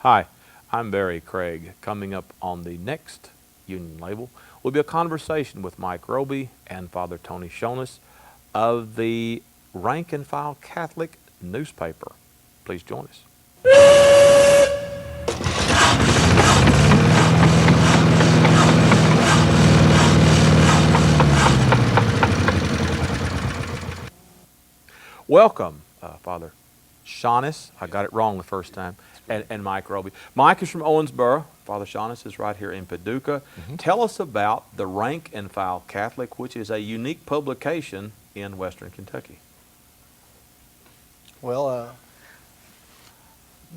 Hi, I'm Barry Craig. Coming up on the next Union Label will be a conversation with Mike Roby and Father Tony Shonis of the Rank and File Catholic newspaper. Please join us. Welcome, Father Shonis. I got it wrong the first time. And Mike Roby. Mike is from Owensboro. Father Shonis is right here in Paducah. Tell us about the Rank and File Catholic, which is a unique publication in Western Kentucky. Well,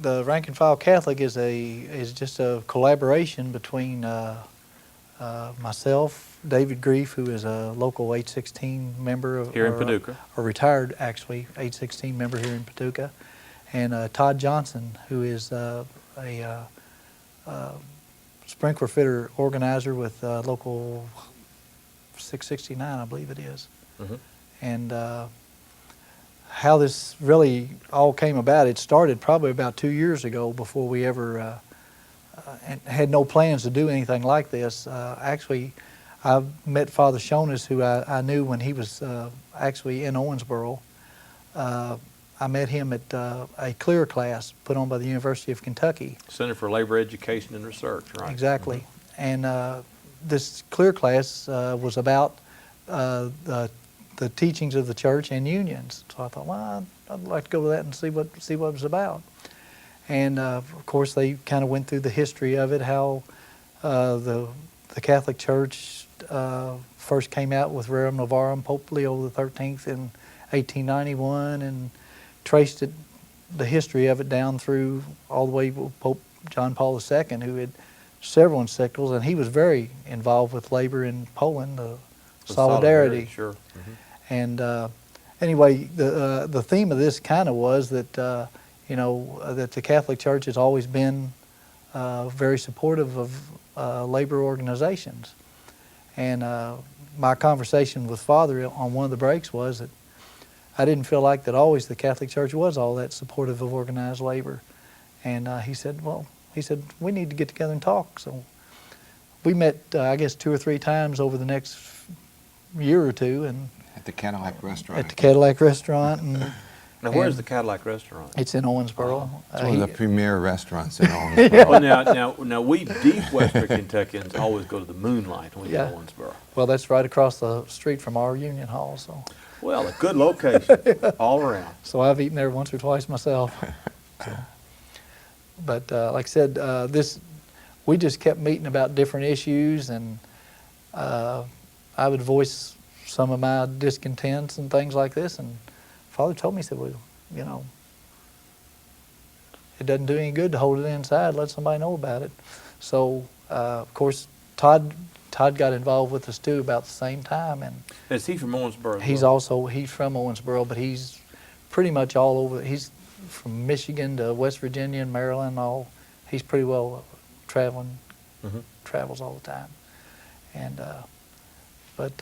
the Rank and File Catholic is just a collaboration between myself, David Grief, who is a local 816 member of Here in Paducah. a retired actually 816 member here in Paducah, and Todd Johnson, who is a sprinkler fitter organizer with local 669, I believe it is. And how this really all came about, it started probably about 2 years ago before we ever and had no plans to do anything like this. Actually, I met Father Shonis, who I knew when he was actually in Owensboro. I met him at a CLEAR class put on by the University of Kentucky. Center for Labor Education and Research, right? Exactly. And this CLEAR class was about the teachings of the church and unions. So I thought, well, I'd like to go to that and see what it was about. And of course, they kind of went through the history of it, how the Catholic Church first came out with Rerum Novarum, Pope Leo XIII in 1891, and traced the history of it down through all the way to Pope John Paul II, who had several encyclicals, and he was very involved with labor in Poland, the solidarity. Sure. And anyway, the theme of this kind of was that that the Catholic Church has always been very supportive of labor organizations. And my conversation with Father on one of the breaks was that I didn't feel like that always the Catholic Church was all that supportive of organized labor. And he said, we need to get together and talk. So we met, I guess, 2 or 3 times over the next year or two. And at the Cadillac restaurant. At the Cadillac restaurant. And now, where's the Cadillac restaurant? It's in Owensboro. It's one of the premier restaurants in Owensboro. Well, now we deep Western Kentuckians always go to the Moonlight when we go to Owensboro. Well, that's right across the street from our Union Hall. So. Well, a good location all around. So I've eaten there once or twice myself. So. But like I said, we just kept meeting about different issues, and I would voice some of my discontents and things like this. And Father told me, he said, well, it doesn't do any good to hold it inside. Let somebody know about it. So, of course, Todd got involved with us too about the same time. And is he from Owensboro? He's from Owensboro, but he's pretty much all over. He's from Michigan to West Virginia and Maryland. He's pretty well traveling. Travels all the time. And but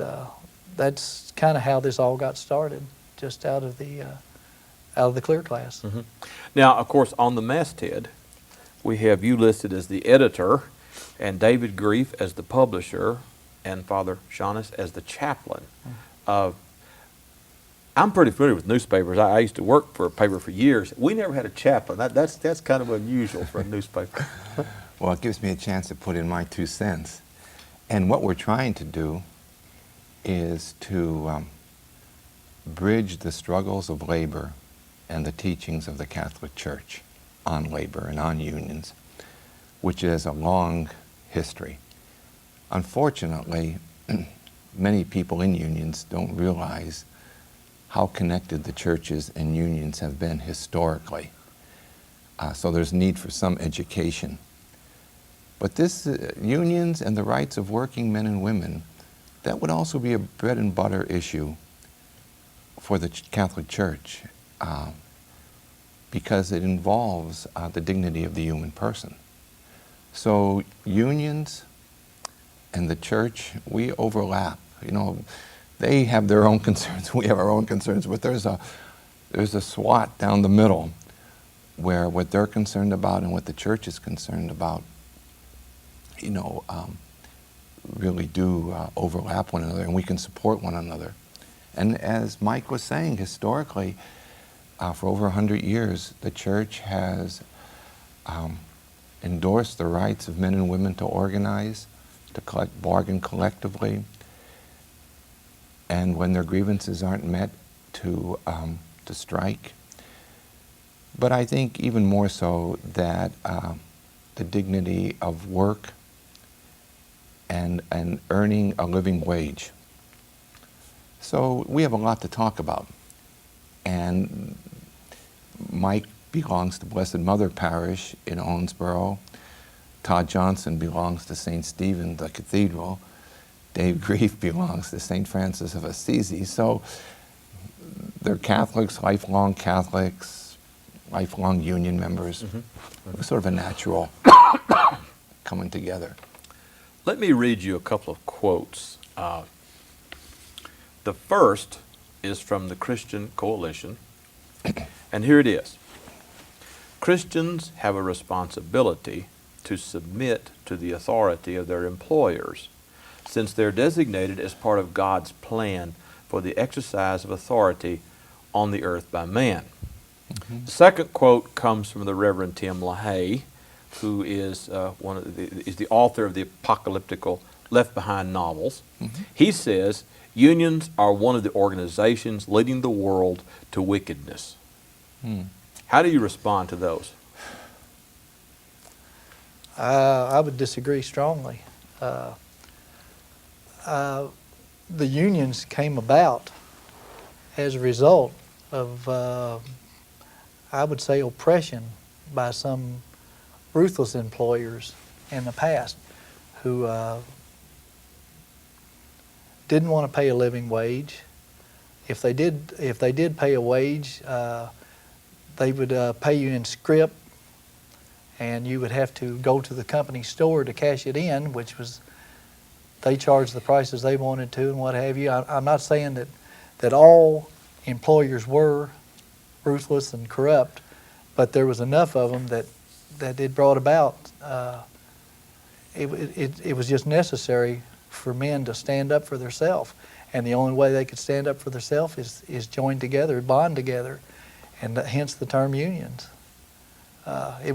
that's kind of how this all got started, just out of the CLEAR class. Now, of course, on the masthead, we have you listed as the editor, and David Grief as the publisher, and Father Shonis as the chaplain. I'm pretty familiar with newspapers. I used to work for a paper for years. We never had a chaplain. That's kind of unusual for a newspaper. Well, it gives me a chance to put in my 2 cents. And what we're trying to do is to bridge the struggles of labor and the teachings of the Catholic Church on labor and on unions, which is a long history. Unfortunately, many people in unions don't realize how connected the churches and unions have been historically. So there's need for some education. But this unions and the rights of working men and women, that would also be a bread and butter issue for the Catholic Church because it involves the dignity of the human person. So unions and the church, we overlap. They have their own concerns, we have our own concerns, but there's a SWAT down the middle where what they're concerned about and what the church is concerned about, really do overlap one another, and we can support one another. And as Mike was saying, historically, for over 100 years, the church has endorsed the rights of men and women to organize, to bargain collectively, and when their grievances aren't met, to strike. But I think even more so that the dignity of work and earning a living wage. So we have a lot to talk about. And Mike belongs to Blessed Mother Parish in Owensboro. Todd Johnson belongs to St. Stephen, the Cathedral. Dave Grief belongs to St. Francis of Assisi. So they're Catholics, lifelong union members. It's sort of a natural coming together. Let me read you a couple of quotes. The first is from the Christian Coalition, and here it is. Christians have a responsibility to submit to the authority of their employers, since they're designated as part of God's plan for the exercise of authority on the earth by man. The second quote comes from the Reverend Tim LaHaye, who is the author of the apocalyptical Left Behind novels. He says, unions are one of the organizations leading the world to wickedness. How do you respond to those? I would disagree strongly. The unions came about as a result of, I would say, oppression by some ruthless employers in the past who didn't want to pay a living wage. If they did pay a wage, they would pay you in scrip, and you would have to go to the company store to cash it in, which was, they charged the prices they wanted to and what have you. I'm not saying that all employers were ruthless and corrupt, but there was enough of them that it brought about, it was just necessary for men to stand up for themselves. And the only way they could stand up for themselves is join together, bond together, and hence the term unions. That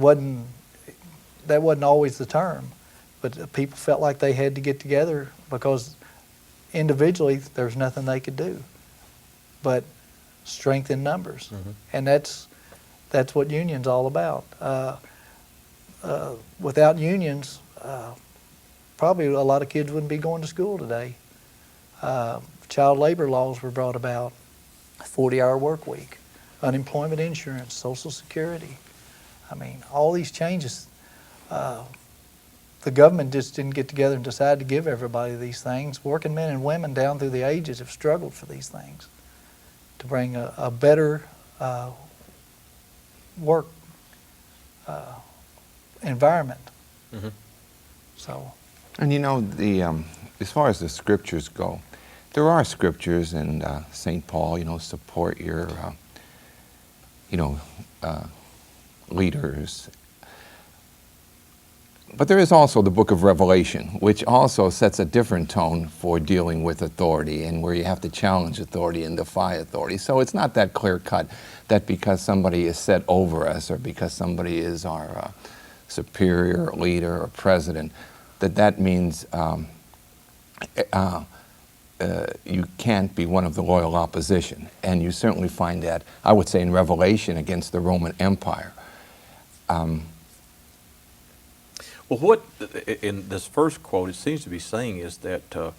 wasn't always the term, but people felt like they had to get together because individually there's nothing they could do but strength in numbers. And that's what unions all about. Without unions, probably a lot of kids wouldn't be going to school today. Child labor laws were brought about, 40-hour work week, unemployment insurance, Social Security. I mean, all these changes, the government just didn't get together and decide to give everybody these things. Working men and women down through the ages have struggled for these things to bring a better work environment. So. And as far as the scriptures go, there are scriptures in St. Paul, support your, leaders. But there is also the book of Revelation, which also sets a different tone for dealing with authority and where you have to challenge authority and defy authority. So it's not that clear-cut that because somebody is set over us or because somebody is our superior leader or president, that means you can't be one of the loyal opposition. And you certainly find that, I would say, in Revelation against the Roman Empire. Well, what in this first quote it seems to be saying is that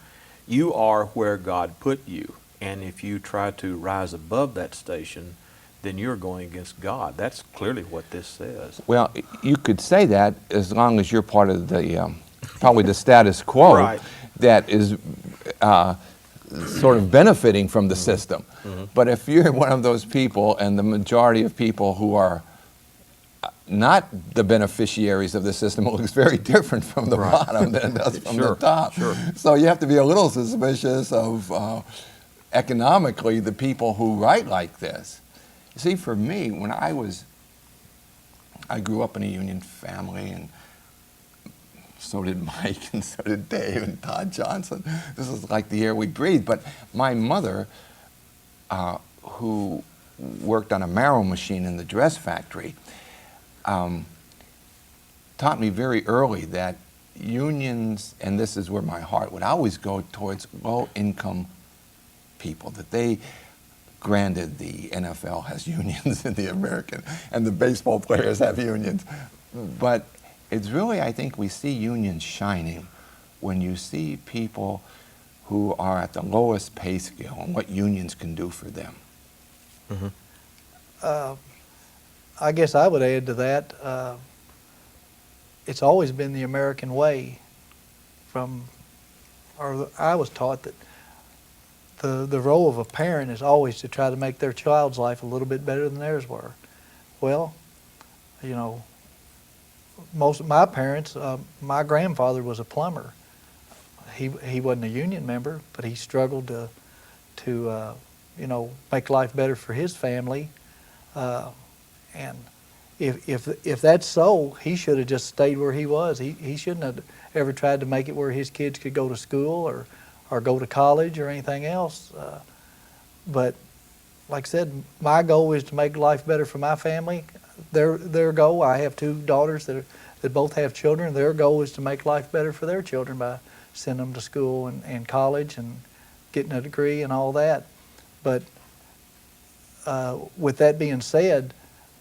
you are where God put you, and if you try to rise above that station, then you're going against God. That's clearly what this says. Well, you could say that as long as you're part of the probably the status quo Right. that is sort of benefiting from the system. But if you're one of those people, and the majority of people who are not the beneficiaries of the system, it looks very different from the bottom than it does from the top. So you have to be a little suspicious of economically the people who write like this. See, for me, when I was I grew up in a union family, and so did Mike, and so did Dave and Todd Johnson. This is like the air we breathe. But my mother, who worked on a marrow machine in the dress factory, taught me very early that unions, and this is where my heart would always go towards low-income people, that they, granted the NFL has unions and the American, and the baseball players have unions, but it's really, I think we see unions shining when you see people who are at the lowest pay scale and what unions can do for them. Mm-hmm. I guess I would add to that, it's always been the American way or I was taught that the role of a parent is always to try to make their child's life a little bit better than theirs were. Well, you know, most of my parents, my grandfather was a plumber. He wasn't a union member, but he struggled to you know, make life better for his family. And if that's so, he should have just stayed where he was. He shouldn't have ever tried to make it where his kids could go to school or go to college or anything else. But like I said, my goal is to make life better for my family. Their goal, I have two daughters that both have children. Their goal is to make life better for their children by sending them to school and college and getting a degree and all that. But with that being said,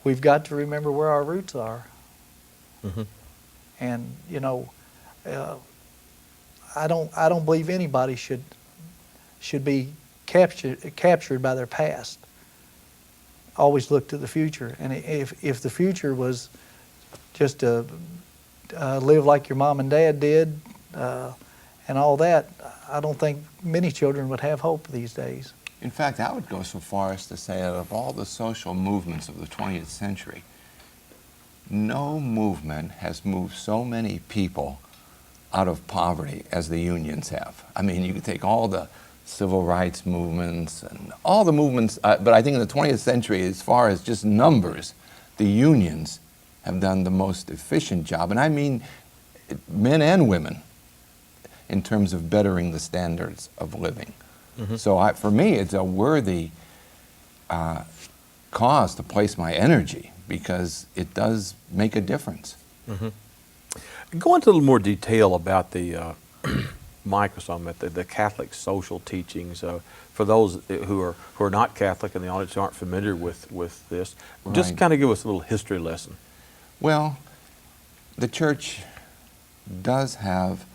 we've got to remember where our roots are. Mm-hmm. And you know, I don't believe anybody should be captured by their past. Always look to the future, and if the future was just to live like your mom and dad did, and all that, I don't think many children would have hope these days. In fact, I would go so far as to say that of all the social movements of the 20th century, no movement has moved so many people out of poverty as the unions have. I mean, you could take all the civil rights movements and all the movements, but I think in the 20th century, as far as just numbers, the unions have done the most efficient job, and I mean men and women, in terms of bettering the standards of living. Mm-hmm. So for me, it's a worthy cause to place my energy, because it does make a difference. Mm-hmm. Go into a little more detail about the Mike was talking about the Catholic social teachings. For those who are not Catholic in the audience, who aren't familiar with this, just Right. kind of give us a little history lesson. Well, the church does have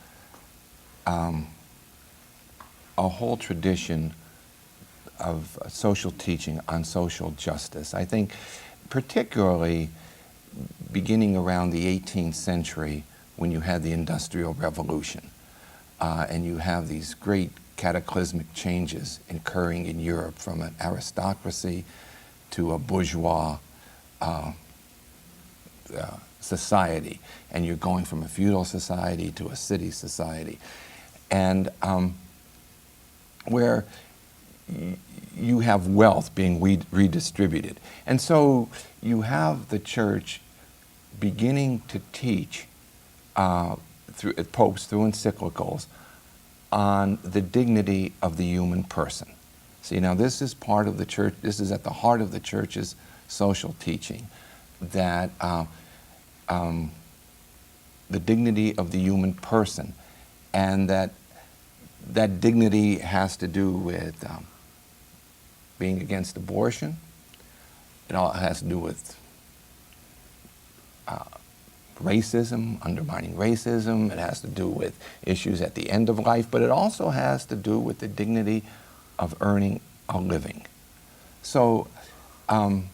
a whole tradition of social teaching on social justice. I think particularly beginning around the 18th century, when you had the Industrial Revolution, and you have these great cataclysmic changes occurring in Europe, from an aristocracy to a bourgeois society, and you're going from a feudal society to a city society, and where you have wealth being redistributed. And so you have the church beginning to teach through popes, through encyclicals, on the dignity of the human person. See, now this is part of the church, this is at the heart of the church's social teaching, that the dignity of the human person, and that dignity has to do with being against abortion. It all has to do with racism, undermining racism. It has to do with issues at the end of life, but it also has to do with the dignity of earning a living. So, and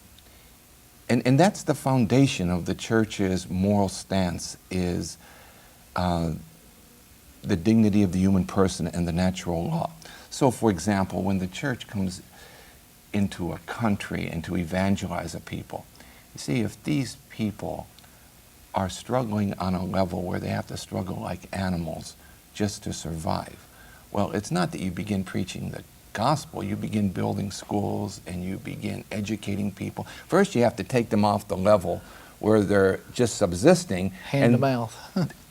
that's the foundation of the church's moral stance, is the dignity of the human person and the natural law. So, for example, when the church comes into a country and to evangelize a people, you see, if these people are struggling on a level where they have to struggle like animals just to survive, well, it's not that you begin preaching the gospel. You begin building schools and you begin educating people. First, you have to take them off the level where they're just subsisting. Hand to mouth.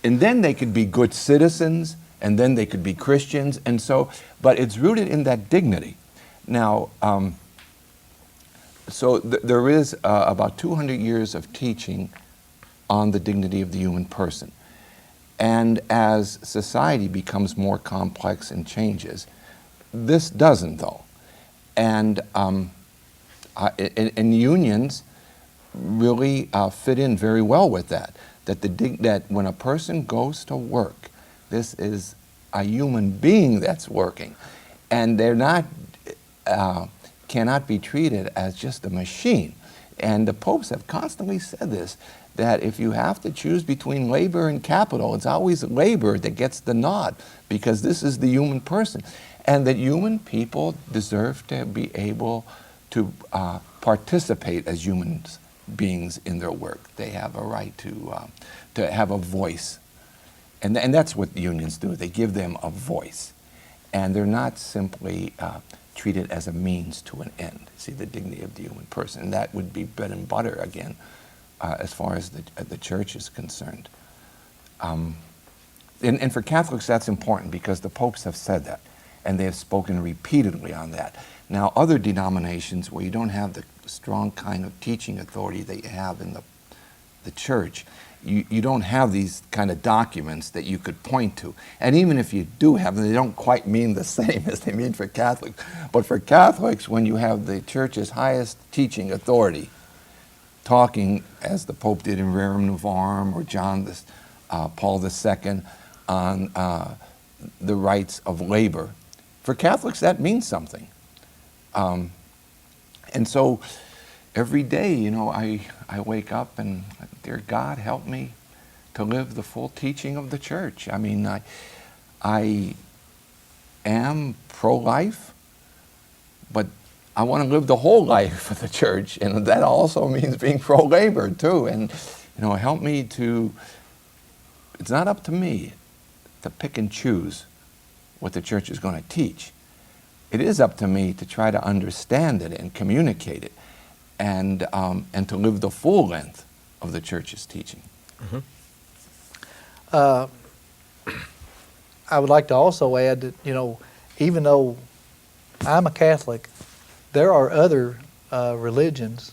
And then they could be good citizens, and then they could be Christians, and so, but it's rooted in that dignity. Now, there is about 200 years of teaching on the dignity of the human person. And as society becomes more complex and changes, this doesn't, though. And unions really fit in very well with that. That when a person goes to work, this is a human being that's working, and they're not cannot be treated as just a machine. And the popes have constantly said this, that if you have to choose between labor and capital, it's always labor that gets the nod, because this is the human person, and that human people deserve to be able to participate as humans beings in their work. They have a right to have a voice, and that's what the unions do. They give them a voice, and they're not simply treated as a means to an end. See, the dignity of the human person, and that would be bread and butter again, as far as the church is concerned. And for Catholics, that's important because the popes have said that, and they have spoken repeatedly on that. Now, other denominations where you don't have the strong kind of teaching authority that you have in the church, you don't have these kind of documents that you could point to. And even if you do have them, they don't quite mean the same as they mean for Catholics. But for Catholics, when you have the church's highest teaching authority talking, as the Pope did in Rerum Novarum, or Paul II, on the rights of labor, for Catholics that means something. And so every day, you know, I wake up and, dear God, help me to live the full teaching of the church. I mean, I am pro-life, but I want to live the whole life of the church, and that also means being pro-labor too. And, you know, help me to, it's not up to me to pick and choose what the church is going to teach. It is up to me to try to understand it and communicate it, and to live the full length of the church's teaching. Mm-hmm. I would like to also add that, you know, even though I'm a Catholic, there are other religions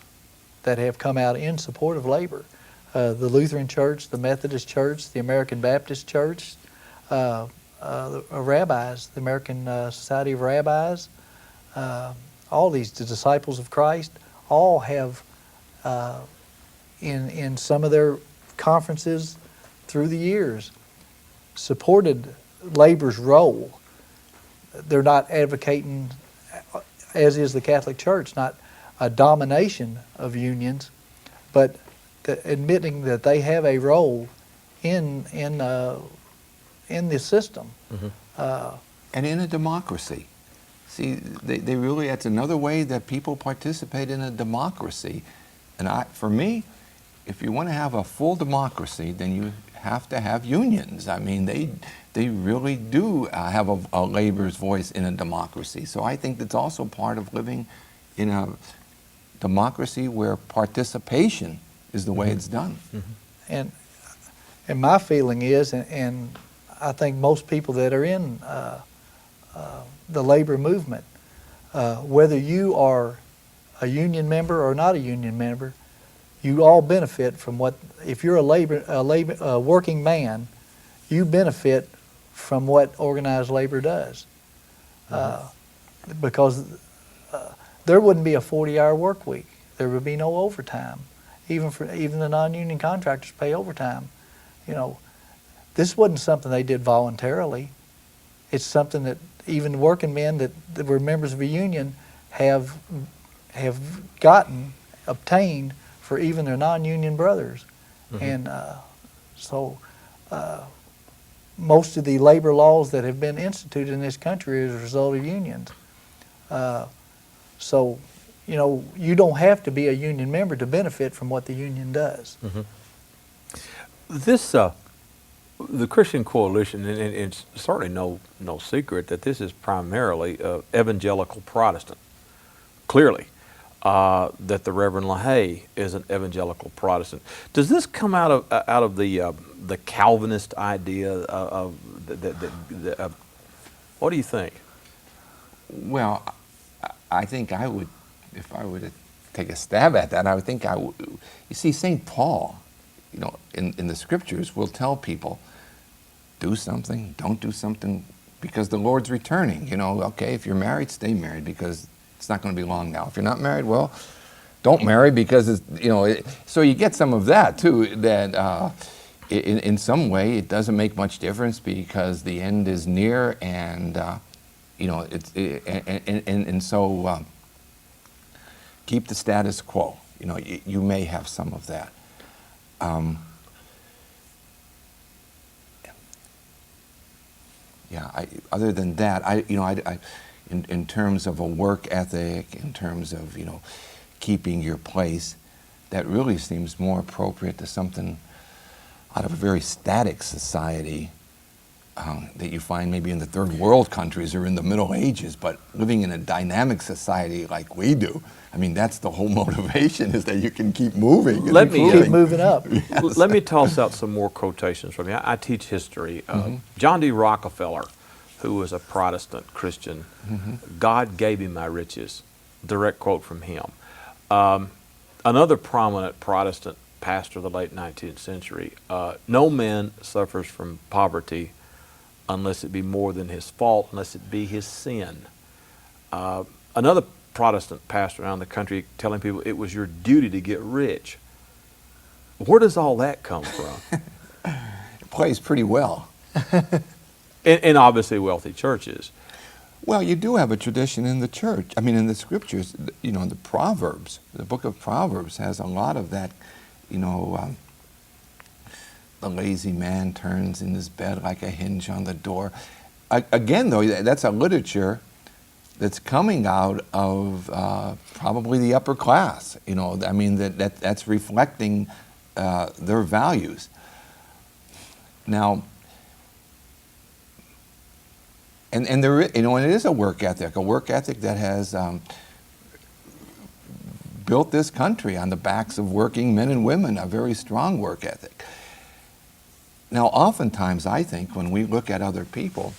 that have come out in support of labor. The Lutheran Church, the Methodist Church, the American Baptist Church, the rabbis, the American Society of Rabbis, all these, the Disciples of Christ, all have, in some of their conferences through the years, supported labor's role. They're not advocating, as is the Catholic Church, not a domination of unions, but admitting that they have a role in the system. Mm-hmm. And in a democracy. See, they really, that's another way that people participate in a democracy. And for me, if you want to have a full democracy, then you have to have unions. I mean, they really do have a labor's voice in a democracy. So I think that's also part of living in a democracy where participation is the way it's done. Mm-hmm. And my feeling is, and I think most people that are in the labor movement, whether you are a union member or not a union member, you all benefit from what, if you're a working man, you benefit from what organized labor does. Because there wouldn't be a 40-hour work week. There would be no overtime. Even the non-union contractors pay overtime. You know, this wasn't something they did voluntarily. It's something that even working men that were members of a union have obtained for even their non-union brothers. Mm-hmm. And so most of the labor laws that have been instituted in this country is a result of unions. So, you know, you don't have to be a union member to benefit from what the union does. Mm-hmm. This, the Christian Coalition, and it's certainly no secret that this is primarily evangelical Protestant, clearly. that the Reverend LaHaye is an evangelical Protestant. Does this come out of the Calvinist idea of what do you think? Well, I think I would, if I were to take a stab at that, I would think I would. You see, St. Paul, in the scriptures will tell people, do something, don't do something, because the Lord's returning. Okay, if you're married, stay married, because it's not going to be long now. If you're not married, well, don't marry, because so you get some of that too, that in some way it doesn't make much difference because the end is near, and so keep the status quo. You may have some of that. Other than that, in terms of a work ethic, in terms of keeping your place, that really seems more appropriate to something out of a very static society that you find maybe in the third world countries or in the Middle Ages. But living in a dynamic society like we do, I mean, that's the whole motivation, is that you can keep moving. Keep moving up. Yes. Let me toss out some more quotations from you. I teach history. John D. Rockefeller, who was a Protestant Christian, God gave him my riches. Direct quote from him. Another prominent Protestant pastor of the late 19th century, no man suffers from poverty unless it be more than his fault, unless it be his sin. Another Protestant pastor around the country telling people it was your duty to get rich. Where does all that come from? It plays pretty well. In obviously wealthy churches. Well, you do have a tradition in the church. I mean, in the scriptures, the Proverbs, the book of Proverbs has a lot of that, the lazy man turns in his bed like a hinge on the door. Again, though, that's a literature that's coming out of probably the upper class. I mean, that's reflecting their values. Now, and there, and it is a work ethic that has built this country on the backs of working men and women, a very strong work ethic. Now, oftentimes, I think when we look at other people,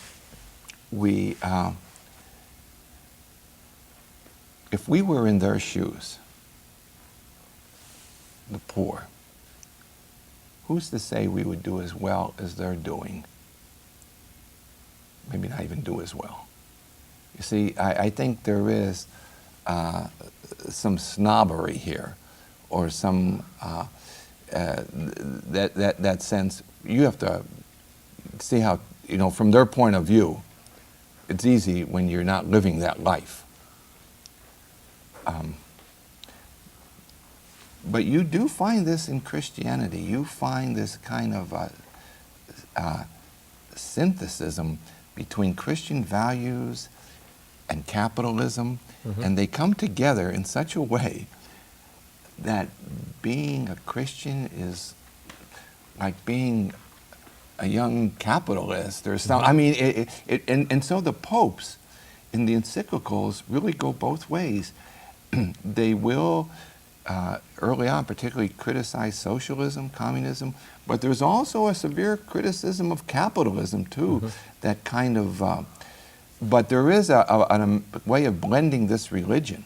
if we were in their shoes, the poor, who's to say we would do as well as they're doing? Maybe not even do as well. You see, I think there is some snobbery here, or some that sense. You have to see how, from their point of view, it's easy when you're not living that life. But you do find this in Christianity. You find this kind of synthesis between Christian values and capitalism, and they come together in such a way that being a Christian is like being a young capitalist or something. I mean, and so the popes in the encyclicals really go both ways. They will, early on, particularly criticize socialism, communism, but there's also a severe criticism of capitalism too, that kind of, but there is a way of blending this religion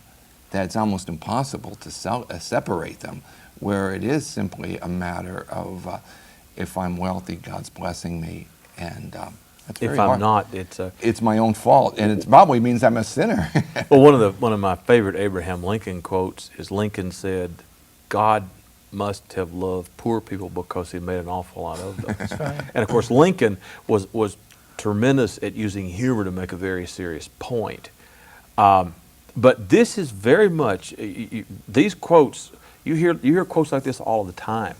that's almost impossible to separate them, where it is simply a matter of, if I'm wealthy, God's blessing me, and that's very hard. If I'm not, it's my own fault, and it probably means I'm a sinner. Well, one of my favorite Abraham Lincoln quotes is Lincoln said, "God must have loved poor people because he made an awful lot of them." That's right. And of course, Lincoln was tremendous at using humor to make a very serious point. But this is very much these quotes. You hear quotes like this all the time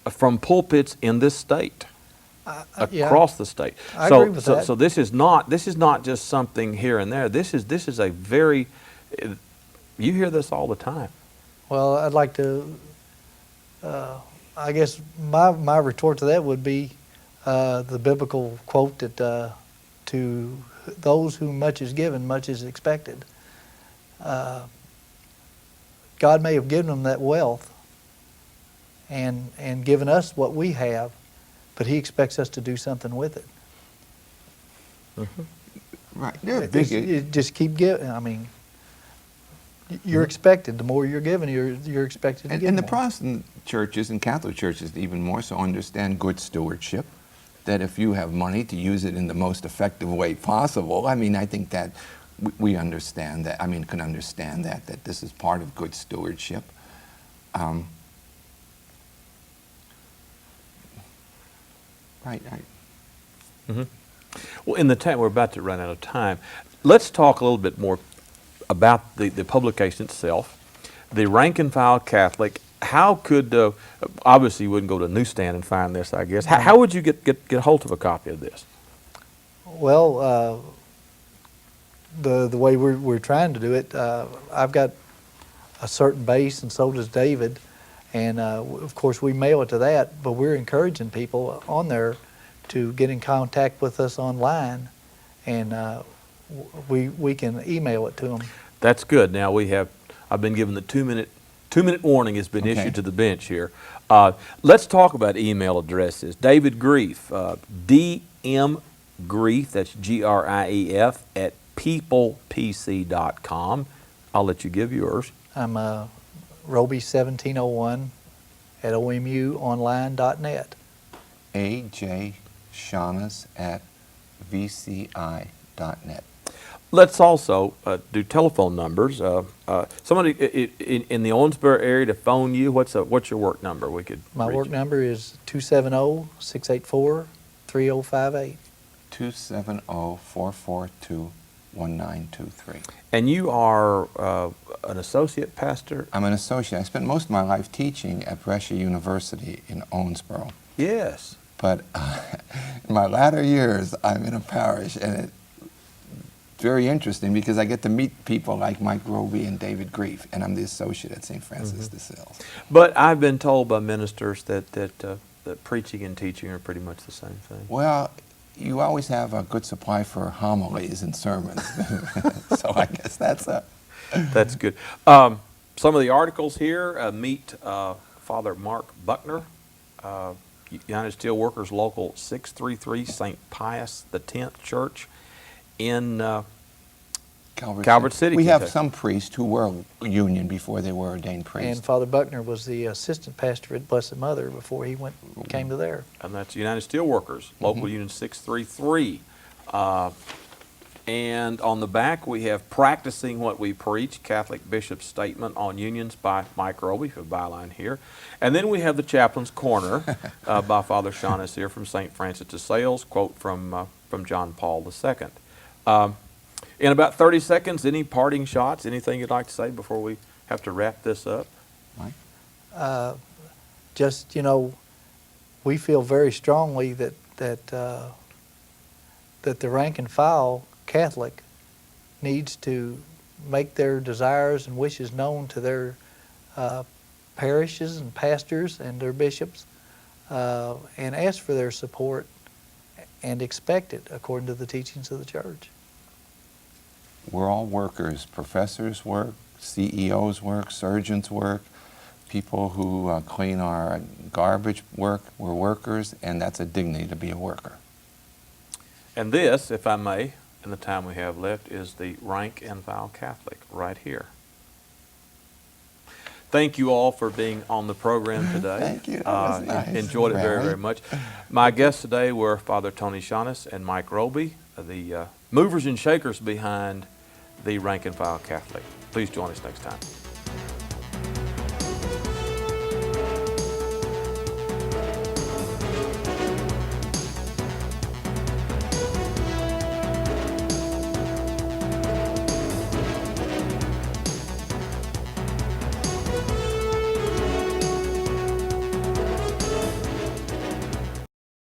from pulpits in this state. Across the state. I agree with that. So this is not just something here and there. This is a very, you hear this all the time. Well, I'd like to, I guess my retort to that would be the biblical quote that to those whom much is given, much is expected. God may have given them that wealth and given us what we have, but He expects us to do something with it. Right. They're big. You just keep giving. I mean, you're expected. The more you're given, you're expected to give And the more. Protestant churches and Catholic churches even more so understand good stewardship, that if you have money, to use it in the most effective way possible. I mean, I think that we understand that. I mean, can understand that this is part of good stewardship. Right. Well, in the time, we're about to run out of time. Let's talk a little bit more about the publication itself. The Rank and File Catholic, how could, obviously you wouldn't go to a newsstand and find this, I guess. How would you get hold of a copy of this? Well, the way we're trying to do it, I've got a certain base, and so does David, and of course we mail it to that. But we're encouraging people on there to get in contact with us online, and we can email it to them. That's good. Now I've been given the 2-minute warning has been Okay. issued to the bench here. Let's talk about email addresses. David Grief, DM Grief, that's GRIEF, at peoplepc.com. I'll let you give yours. I'm Roby1701 at omuonline.net. A.J. Shonis at vci.net. Let's also do telephone numbers. Somebody in the Owensboro area to phone you, what's your work number? We could My reach work you. number is 270-684-3058. 270-442-1923. And you are an associate pastor? I'm an associate. I spent most of my life teaching at Brescia University in Owensboro. Yes. But in my latter years, I'm in a parish, and it's very interesting because I get to meet people like Mike Roby and David Grief, and I'm the associate at St. Francis de Sales. But I've been told by ministers that preaching and teaching are pretty much the same thing. Well, you always have a good supply for homilies and sermons, so I guess that's a... That's good. Some of the articles here, meet Father Mark Buckner, United Steelworkers Local 633, St. Pius X Church in Calvert City, We have Kentucky. some priests who were union before they were ordained priests. And Father Buckner was the assistant pastor at Blessed Mother before he came to there. And that's United Steelworkers, Local Union 633. And on the back we have Practicing What We Preach, Catholic Bishop's Statement on Unions by Mike Roby, for byline here. And then we have the Chaplain's Corner by Father Shonis here from St. Francis de Sales, quote from John Paul II. In about 30 seconds, any parting shots, anything you'd like to say before we have to wrap this up? Mike? Just, we feel very strongly that the rank and file Catholic needs to make their desires and wishes known to their parishes and pastors and their bishops, and ask for their support and expect it according to the teachings of the church. We're all workers. Professors work, CEOs work, surgeons work, people who clean our garbage work. We're workers, and that's a dignity to be a worker. And this, if I may, in the time we have left, is the Rank and File Catholic right here. Thank you all for being on the program today. Thank you. That was nice. Enjoyed it very, Really? very much. My guests today were Father Tony Shonis and Mike Roby, the movers and shakers behind the Rank and File Catholic. Please join us next time.